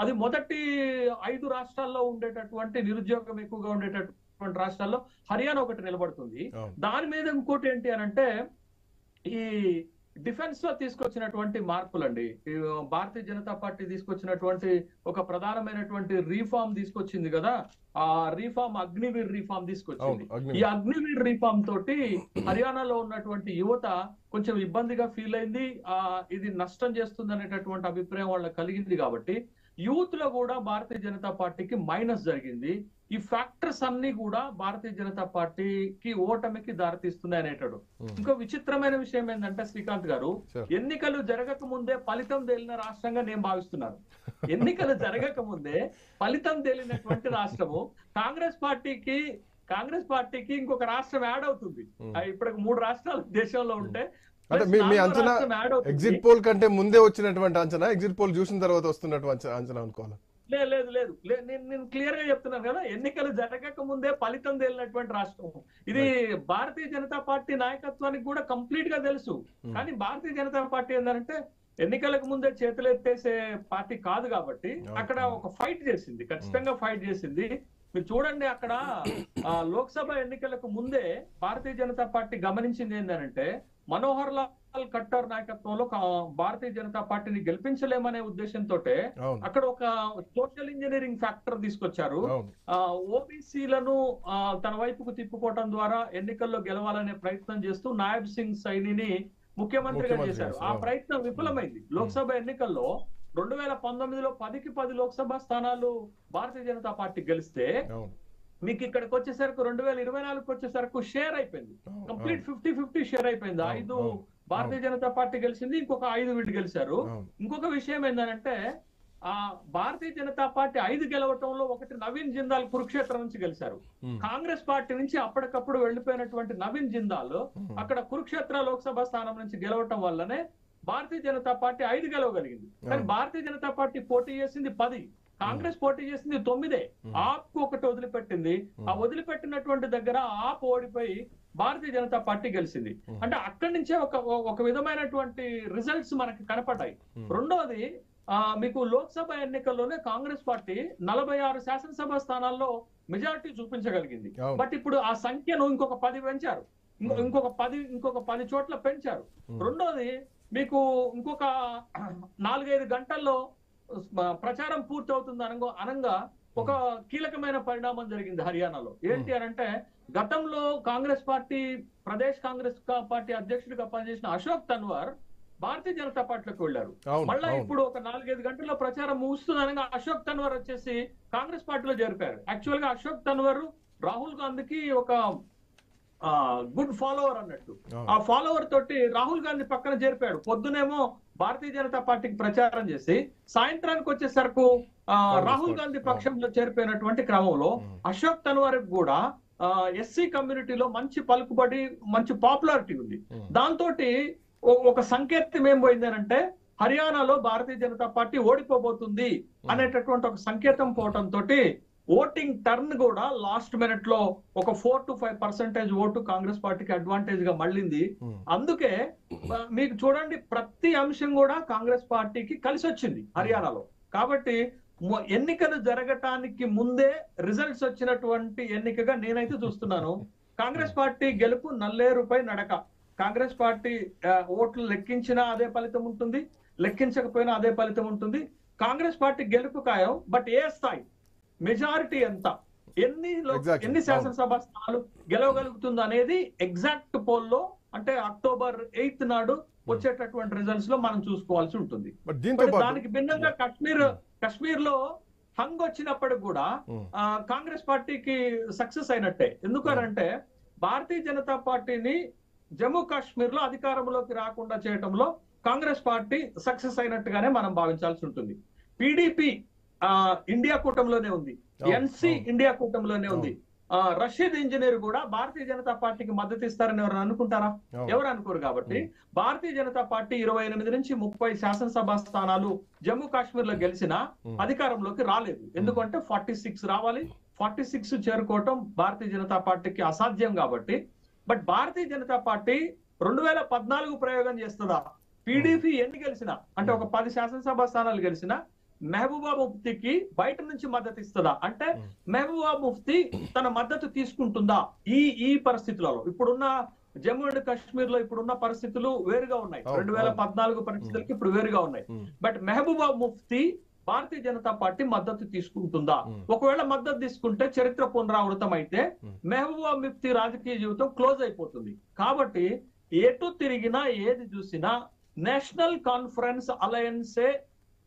అది మొదటి 5 రాష్ట్రాల్లో ఉండేటటువంటి నిరుద్యోగం ఎక్కువగా ఉండేటటువంటి రాష్ట్రాల్లో హర్యానా ఒకటి నిలబడుతుంది. దాని మీద ఇంకోటి ఏంటి అని అంటే ఈ డిఫెన్స్ లో తీసుకొచ్చినటువంటి మార్పులండి. భారతీయ జనతా పార్టీ తీసుకొచ్చినటువంటి ఒక ప్రధానమైనటువంటి రీఫార్మ్ తీసుకొచ్చింది కదా, ఆ రీఫార్మ్ అగ్నివీర్ రీఫార్మ్ తీసుకొచ్చింది. ఈ అగ్నివీర్ రీఫార్మ్ తోటి హర్యానాలో ఉన్నటువంటి యువత కొంచెం ఇబ్బందిగా ఫీల్ అయింది. ఇది నష్టం చేస్తుంది అనేటటువంటి అభిప్రాయం వాళ్ళకి కలిగింది. కాబట్టి యూత్ లో కూడా భారతీయ జనతా పార్టీకి మైనస్ జరిగింది. ఈ ఫ్యాక్టర్స్ అన్ని కూడా భారతీయ జనతా పార్టీకి ఓటమికి దారితీస్తున్నాయి అనేటాడు. ఇంకో విచిత్రమైన విషయం ఏంటంటే శ్రీకాంత్ గారు, ఎన్నికలు జరగక ముందే ఫలితం తేలిన రాష్ట్రంగా నేను భావిస్తున్నాను. ఎన్నికలు జరగక ముందే ఫలితం తేలినటువంటి రాష్ట్రము కాంగ్రెస్ పార్టీకి ఇంకొక రాష్ట్రం యాడ్ అవుతుంది. ఇప్పుడు 3 రాష్ట్రాలు దేశంలో ఉంటే అంటే మీ అంచనా ఎగ్జిట్ పోల్ కంటే ముందే వచ్చినటువంటి అంచనా, ఎగ్జిట్ పోల్ చూసిన తర్వాత వస్తున్నటువంటి అంచనా అనుకోవాలి? లేదు నేను క్లియర్ గా చెప్తున్నాను కదా, ఎన్నికలు జరగక ముందే ఫలితం తేలినటువంటి రాష్ట్రం ఇది. భారతీయ జనతా పార్టీ నాయకత్వానికి కూడా కంప్లీట్ గా తెలుసు. కానీ భారతీయ జనతా పార్టీ ఏంటంటే ఎన్నికలకు ముందే చేతులు ఎత్తేసే పార్టీ కాదు. కాబట్టి అక్కడ ఒక ఫైట్ చేసింది, ఖచ్చితంగా ఫైట్ చేసింది. మీరు చూడండి, అక్కడ లోక్సభ ఎన్నికలకు ముందే భారతీయ జనతా పార్టీ గమనించింది ఏంటంటే మనోహర్ లాల్ ఖట్టర్ నాయకత్వంలో భారతీయ జనతా పార్టీని గెలిపించలేమనే ఉద్దేశంతో అక్కడ ఒక సోషల్ ఇంజనీరింగ్ ఫ్యాక్టర్ తీసుకొచ్చారు. ఓబీసీలను తన వైపుకు తిప్పుకోవటం ద్వారా ఎన్నికల్లో గెలవాలనే ప్రయత్నం చేస్తూ నాయబ్ సింగ్ సైనిని ముఖ్యమంత్రిగా చేశారు. ఆ ప్రయత్నం విఫలమైంది. లోక్సభ ఎన్నికల్లో 2019లో 10కి 10 లోక్సభ స్థానాలు భారతీయ జనతా పార్టీ గెలిస్తే మీకు ఇక్కడికి వచ్చేసరికి 2024కి వచ్చేసరికి షేర్ అయిపోయింది. కంప్లీట్ 50-50 షేర్ అయిపోయింది. 5 భారతీయ జనతా పార్టీ గెలిచింది, ఇంకొక 5 వీళ్ళు గెలిచారు. ఇంకొక విషయం ఏంటంటే భారతీయ జనతా పార్టీ 5 గెలవటంలో ఒకటి నవీన్ జిందాల్ కురుక్షేత్రం నుంచి గెలిచారు. కాంగ్రెస్ పార్టీ నుంచి అప్పటికప్పుడు వెళ్లిపోయినటువంటి నవీన్ జిందాల్ అక్కడ కురుక్షేత్ర లోక్సభ స్థానం నుంచి గెలవటం వల్లనే భారతీయ జనతా పార్టీ 5 గెలవగలిగింది. కానీ భారతీయ జనతా పార్టీ పోటీ చేసింది 10, కాంగ్రెస్ పోటీ చేసింది 9. ఆప్ ఒకటి వదిలిపెట్టింది. ఆ వదిలిపెట్టినటువంటి దగ్గర ఆప్ ఓడిపోయి భారతీయ జనతా పార్టీ గెలిచింది. అంటే అక్కడి నుంచే ఒక విధమైనటువంటి రిజల్ట్స్ మనకి కనపడ్డాయి. రెండోది, మీకు లోక్సభ ఎన్నికల్లోనే కాంగ్రెస్ పార్టీ 46 శాసనసభ స్థానాల్లో మెజారిటీ చూపించగలిగింది. బట్ ఇప్పుడు ఆ సంఖ్యను ఇంకొక 10 పెంచారు, ఇంకొక 10 చోట్ల పెంచారు. రెండోది, మీకు ఇంకొక 4-5 గంటల్లో ప్రచారం పూర్తి అవుతుంది అనంగా ఒక కీలకమైన పరిణామం జరిగింది హర్యానాలో. ఏంటి అనంటే గతంలో కాంగ్రెస్ పార్టీ ప్రదేశ్ కాంగ్రెస్ పార్టీ అధ్యక్షుడిగా పనిచేసిన అశోక్ తన్వార్ భారతీయ జనతా పార్టీలోకి వెళ్లారు. మళ్ళా ఇప్పుడు ఒక 4-5 గంటల్లో ప్రచారం ముగుస్తుందనగా అశోక్ తన్వార్ వచ్చేసి కాంగ్రెస్ పార్టీలో చేరిపారు. యాక్చువల్ గా అశోక్ తన్వార్ రాహుల్ గాంధీకి ఒక గుడ్ ఫాలోవర్ అన్నట్టు. ఆ ఫాలోవర్ తోటి రాహుల్ గాంధీ పక్కన చేరిపాడు. పొద్దునేమో భారతీయ జనతా పార్టీకి ప్రచారం చేసి సాయంత్రానికి వచ్చేసరికి రాహుల్ గాంధీ పక్షంలో చేరిపోయినటువంటి క్రమంలో అశోక్ తన్వార్ కూడా ఎస్సీ కమ్యూనిటీలో మంచి పలుకుబడి, మంచి పాపులారిటీ ఉంది. దాంతో ఒక సంకేతం ఏం పోయిందనంటే హర్యానాలో భారతీయ జనతా పార్టీ ఓడిపోబోతుంది అనేటటువంటి ఒక సంకేతం పోవటంతో ఓటింగ్ టర్న్ కూడా లాస్ట్ మినిట్ లో ఒక 4-5% ఓటు కాంగ్రెస్ పార్టీకి అడ్వాంటేజ్ గా మళ్ళింది. అందుకే మీకు చూడండి, ప్రతి అంశం కూడా కాంగ్రెస్ పార్టీకి కలిసి వచ్చింది హర్యానాలో. కాబట్టి ఎన్నికలు జరగటానికి ముందే రిజల్ట్స్ వచ్చినటువంటి ఎన్నికగా నేనైతే చూస్తున్నాను. కాంగ్రెస్ పార్టీ గెలుపు నల్లేరుపై నడక. కాంగ్రెస్ పార్టీ ఓట్లు లెక్కించినా అదే ఫలితం ఉంటుంది, లెక్కించకపోయినా అదే ఫలితం ఉంటుంది. కాంగ్రెస్ పార్టీ గెలుపు ఖాయం. బట్ ఏ స్థాయి, మెజారిటీ ఎంత, ఎన్ని శాసనసభ స్థానాలు గెలవగలుగుతుంది అనేది ఎగ్జాక్ట్ పోల్లో అంటే అక్టోబర్ 8 నాడు వచ్చేటటువంటి రిజల్ట్స్ లో మనం చూసుకోవాల్సి ఉంటుంది. దానికి భిన్నంగా కశ్మీర్ లో హంగ్ వచ్చినప్పటికి కూడా కాంగ్రెస్ పార్టీకి సక్సెస్ అయినట్టే. ఎందుకనంటే భారతీయ జనతా పార్టీని జమ్మూ కాశ్మీర్ లో అధికారంలోకి రాకుండా చేయడంలో కాంగ్రెస్ పార్టీ సక్సెస్ అయినట్టుగానే మనం భావించాల్సి ఉంటుంది. పిడిపి ఇండియా కూటమిలోనే ఉంది, ఎన్సీ ఇండియా కూటమిలోనే ఉంది. రషీద్ ఇంజనీర్ కూడా భారతీయ జనతా పార్టీకి మద్దతు ఇస్తారని ఎవరు అనుకుంటారా? ఎవరు అనుకోరు. కాబట్టి భారతీయ జనతా పార్టీ 28 నుంచి 30 శాసనసభ స్థానాలు జమ్మూ కాశ్మీర్ లో గెలిచినా అధికారంలోకి రాలేదు. ఎందుకంటే 46 రావాలి, 46 చేరుకోవటం భారతీయ జనతా పార్టీకి అసాధ్యం. కాబట్టి బట్ భారతీయ జనతా పార్టీ 2014 ప్రయోగం చేస్తుందా? పీడీపీ ఎన్ని గెలిచినా అంటే ఒక 10 శాసనసభ స్థానాలు గెలిచినా మెహబూబా ముఫ్తీకి బయట నుంచి మద్దతు ఇస్తుందా అంటే మెహబూబా ముఫ్తీ తన మద్దతు తీసుకుంటుందా ఈ పరిస్థితులలో? ఇప్పుడున్న జమ్మూ అండ్ కాశ్మీర్ లో ఇప్పుడున్న పరిస్థితులు వేరుగా ఉన్నాయి. 2014 పరిస్థితులకి ఇప్పుడు వేరుగా ఉన్నాయి. బట్ మెహబూబా ముఫ్తీ భారతీయ జనతా పార్టీ మద్దతు తీసుకుంటుందా? ఒకవేళ మద్దతు తీసుకుంటే చరిత్ర పునరావృతం అయితే మెహబూబా ముఫ్తీ రాజకీయ జీవితం క్లోజ్ అయిపోతుంది. కాబట్టి ఎటు తిరిగినా ఏది చూసినా నేషనల్ కాన్ఫరెన్స్ అలయన్సే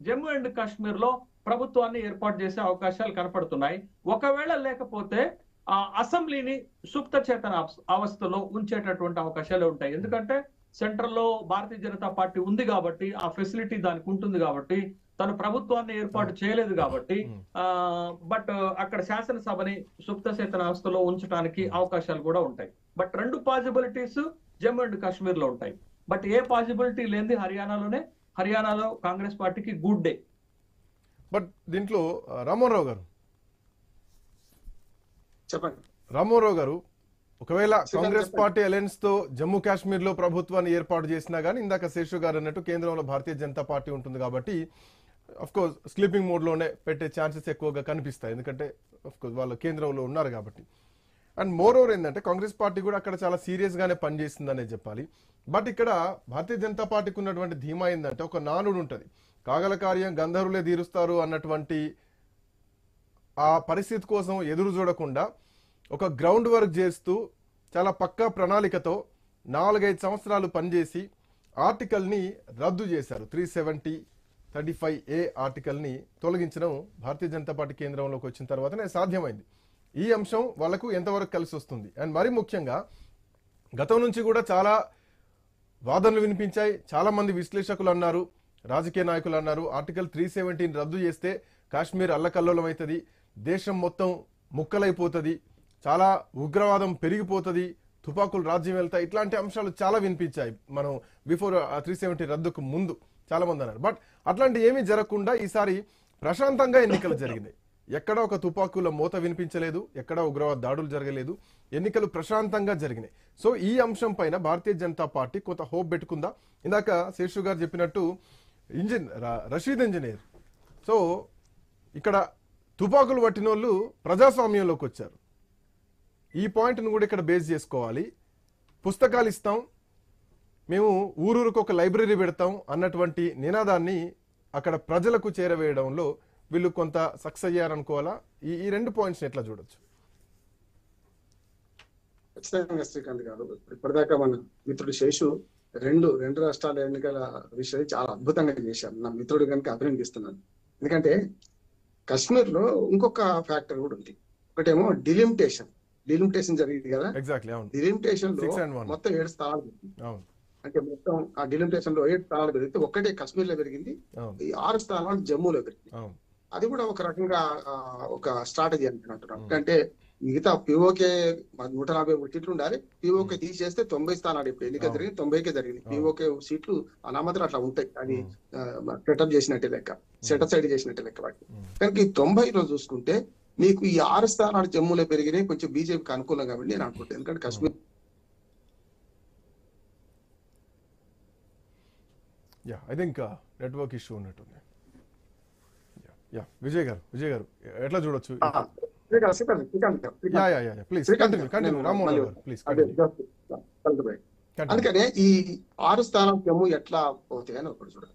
జమ్మూ అండ్ కాశ్మీర్ లో ప్రభుత్వాన్ని ఏర్పాటు చేసే అవకాశాలు కనపడుతున్నాయి. ఒకవేళ లేకపోతే ఆ అసెంబ్లీని సుప్త చేతన అవస్థలో ఉంచేటటువంటి అవకాశాలు ఉంటాయి. ఎందుకంటే సెంట్రల్ లో భారతీయ జనతా పార్టీ ఉంది కాబట్టి ఆ ఫెసిలిటీ దానికి ఉంటుంది కాబట్టి తను ప్రభుత్వాన్ని ఏర్పాటు చేయలేదు కాబట్టి బట్ అక్కడ శాసనసభని సుప్త చేతన అవస్థలో ఉంచడానికి అవకాశాలు కూడా ఉంటాయి. బట్ రెండు పాసిబిలిటీస్ జమ్మూ అండ్ కాశ్మీర్ లో ఉంటాయి. బట్ ఏ పాసిబిలిటీ లేనిది హర్యానాలో కాంగ్రెస్ పార్టీకి గుడ్ డే. బట్ దీంట్లో రామారావు గారు చెప్పండి. రామారావు గారు, ఒకవేళ కాంగ్రెస్ పార్టీ అలయన్స్ తో జమ్మూ కాశ్మీర్ లో ప్రభుత్వాన్ని ఏర్పాటు చేసినా గానీ ఇందాక శేషు గారు అన్నట్టు కేంద్రంలో భారతీయ జనతా పార్టీ ఉంటుంది కాబట్టి అఫ్ కోర్స్ స్లీపింగ్ మోడ్ లోనే పెట్టే ఛాన్సెస్ ఎక్కువగా కనిపిస్తాయి. ఎందుకంటే అఫ్ కోర్స్ వాళ్ళు కేంద్రంలో ఉన్నారు కాబట్టి. అండ్ మోర్ ఓవర్ ఏంటంటే కాంగ్రెస్ పార్టీ కూడా అక్కడ చాలా సీరియస్ గానే పనిచేస్తుందనే చెప్పాలి. బట్ ఇక్కడ భారతీయ జనతా పార్టీకి ఉన్నటువంటి ధీమా ఏంటంటే ఒక నానుడు ఉంటుంది, కాగల కార్యం గంధర్వులే తీరుస్తారు అన్నటువంటి ఆ పరిస్థితి కోసం ఎదురు చూడకుండా ఒక గ్రౌండ్ వర్క్ చేస్తూ చాలా పక్కా ప్రణాళికతో 4-5 సంవత్సరాలు పనిచేసి ఆర్టికల్ని రద్దు చేశారు. 370(35A) ఆర్టికల్ని తొలగించడం భారతీయ జనతా పార్టీ కేంద్రంలోకి వచ్చిన తర్వాతనే సాధ్యమైంది. ఈ అంశం వాళ్లకు ఎంతవరకు కలిసి వస్తుంది? అండ్ మరీ ముఖ్యంగా గతం నుంచి కూడా చాలా వాదనలు వినిపించాయి. చాలా మంది విశ్లేషకులు అన్నారు, రాజకీయ నాయకులు అన్నారు, ఆర్టికల్ 370 రద్దు చేస్తే కాశ్మీర్ అల్లకల్లోలం అవుతుంది, దేశం మొత్తం ముక్కలైపోతుంది, చాలా ఉగ్రవాదం పెరిగిపోతుంది, తుపాకులు రాజ్యం వెళ్తాయి, ఇట్లాంటి అంశాలు చాలా వినిపించాయి. మనం బిఫోర్ 370 రద్దుకు ముందు చాలా మంది అన్నారు. బట్ అట్లాంటి ఏమీ జరగకుండా ఈసారి ప్రశాంతంగా ఎన్నికలు జరిగినాయి. ఎక్కడ ఒక తుపాకుల మోత వినిపించలేదు, ఎక్కడ ఉగ్రవాద దాడులు జరగలేదు, ఎన్నికలు ప్రశాంతంగా జరిగినాయి. సో ఈ అంశం పైన భారతీయ జనతా పార్టీ కొంత హోప్ పెట్టుకుందా? ఇందాక శేషు గారు చెప్పినట్టు రషీద్ ఇంజనీర్, సో ఇక్కడ తుపాకులు పట్టిన వాళ్ళు ప్రజాస్వామ్యంలోకి వచ్చారు. ఈ పాయింట్ను కూడా ఇక్కడ బేస్ చేసుకోవాలి. పుస్తకాలు ఇస్తాం, మేము ఊరూరుకు ఒక లైబ్రరీ పెడతాం అన్నటువంటి నినాదాన్ని అక్కడ ప్రజలకు చేరవేయడంలో వీళ్ళు కొంత సక్సెస్ అయ్యారనుకోవాలా? ఈ రెండు పాయింట్స్ ఎట్లా చూడొచ్చు? ఖచ్చితంగా శ్రీకాంత్ గారు, ఇప్పటిదాకా మన మిత్రుడు శేషు రెండు రాష్ట్రాల ఎన్నికల విషయాన్ని చాలా అద్భుతంగా చేశారు. నా మిత్రుడు కనుక అభినందిస్తున్నాను. ఎందుకంటే కాశ్మీర్ లో ఇంకొక ఫ్యాక్టర్ కూడా ఉంది. ఒకటేమో డిలిమిటేషన్ జరిగింది కదా. డిలిమిటేషన్ లో మొత్తం 7 స్థానాలు పెరిగింది. అంటే మొత్తం ఆ డిలిమిటేషన్ లో 7 స్థానాలు పెరిగితే ఒక్కటే కాశ్మీర్ లో పెరిగింది, ఈ 6 స్థానాలు జమ్మూలో పెరిగింది. అది కూడా ఒక రకంగా ఒక స్ట్రాటజీ అంటున్నారు. అంటే మిగతా పిఓకే 143 సీట్లు ఉండాలి, పిఓకే తీసేస్తే 90 స్థానాలు. ఇప్పుడు ఎన్నిక జరిగింది 90కే జరిగింది. పిఓకే సీట్లు అనామతులు అట్లా ఉంటాయి, అది సెటప్ చేసినట్టే లెక్క, సెటప్ సైడ్ చేసినట్టే లెక్క వాటి. కనుక ఈ 90లో చూసుకుంటే మీకు ఈ 6 స్థానాలు జమ్మూలో పెరిగినాయి, కొంచెం బీజేపీకి అనుకూలం కాబట్టి నేను అనుకుంటాను. ఎందుకంటే Kashmir I think network issue ఉన్నట్టుంది. విజయ్ గారు ఎట్లా చూడొచ్చు? అందుకనే ఈ 6 స్థానాలు జమ్మూ ఎట్లా పోతాయని ఒకటి చూడాలి.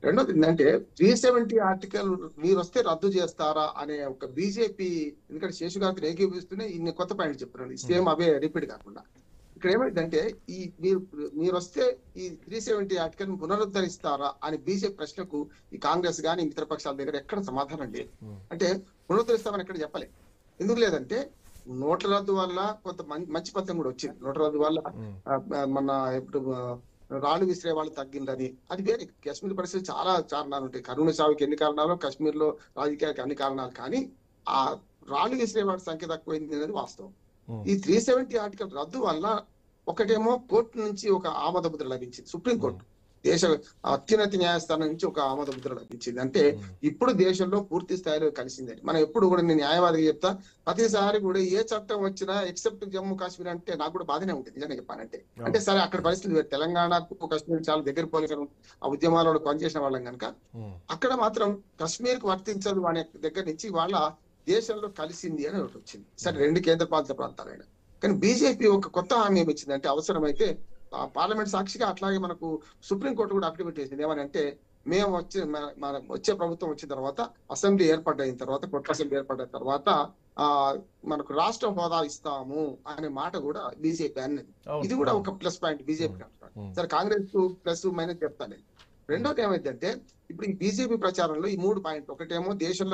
రెండోది ఏంటంటే 370 ఆర్టికల్ మీరు వస్తే రద్దు చేస్తారా అనే ఒక బీజేపీ, ఎందుకంటే శేషు గారికి ఏకీభవిస్తూనే ఇన్ని కొత్త పాయింట్ చెప్తున్నాను, సేమ్ అవే రిపీట్ కాకుండా. ఇక్కడ ఏమైందంటే ఈ మీరు వస్తే ఈ 370 ఆర్టికల్ పునరుద్ధరిస్తారా అని బీజేపీ ప్రశ్నకు ఈ కాంగ్రెస్ గాని మిత్రపక్షాల దగ్గర ఎక్కడ సమాధానం లేదు. అంటే పునరుద్ధరిస్తామని ఎక్కడ చెప్పలే. ఎందుకు లేదంటే నోట్ల రద్దు వల్ల కొంత మంచి పత్రం కూడా వచ్చింది. నోట్ల రద్దు వల్ల మన ఇప్పుడు రాళ్ళు విసిరే వాళ్ళు తగ్గిందని, అది వేరే. కాశ్మీర్ పరిస్థితి చాలా కారణాలు ఉంటాయి. కరుణ సాగుకి ఎన్ని కారణాలు, కాశ్మీర్ లో రాజకీయాలకు అన్ని కారణాలు. కానీ ఆ రాళ్ళు విసిరే వాడి సంఖ్య తక్కువైంది అనేది వాస్తవం. ఈ 370 ఆర్టికల్ రద్దు వల్ల ఒకటేమో కోర్టు నుంచి ఒక ఆమోద ముద్ర లభించింది, సుప్రీంకోర్టు. దేశ అత్యున్నత న్యాయస్థానం నుంచి ఒక ఆమోద ముద్ర లభించింది. అంటే ఇప్పుడు దేశంలో పూర్తి స్థాయిలో కలిసిందని. మనం ఎప్పుడు కూడా నేను న్యాయవాదిగా చెప్తా, ప్రతిసారి కూడా ఏ చట్టం వచ్చినా ఎక్సెప్ట్ జమ్మూ కాశ్మీర్ అంటే నాకు కూడా బాధనే ఉంటుంది నిజంగా చెప్పానంటే. అంటే సరే అక్కడ పరిస్థితి వేరు, తెలంగాణకు కాశ్మీర్ చాలా దగ్గర పోలికలు, ఆ ఉద్యమాలలో పనిచేసిన వాళ్ళం కనుక అక్కడ మాత్రం కాశ్మీర్ కు వర్తించదు అనే దగ్గర నుంచి వాళ్ళ దేశంలో కలిసింది అని ఒకటి వచ్చింది. సరే 2 కేంద్ర పాలిత ప్రాంతాలైనా కానీ బీజేపీ ఒక కొత్త హామీ ఏమి ఇచ్చిందంటే అవసరమైతే పార్లమెంట్ సాక్షిగా అట్లాగే మనకు సుప్రీంకోర్టు కూడా అఫిడవిట్ చేసింది. ఏమనంటే మేము వచ్చే ప్రభుత్వం వచ్చిన తర్వాత అసెంబ్లీ ఏర్పడిన తర్వాత కొత్త అసెంబ్లీ ఏర్పడిన తర్వాత మనకు రాష్ట్ర హోదా ఇస్తాము అనే మాట కూడా బీజేపీ అన్నది. ఇది కూడా ఒక ప్లస్ పాయింట్ బీజేపీ అంటున్నాడు. సరే కాంగ్రెస్ ప్లస్ మైనస్ చెప్తాను. రెండోది ఏమైందంటే ఇప్పుడు ఈ బీజేపీ ప్రచారంలో ఈ 3 పాయింట్లు, ఒకటేమో దేశంలో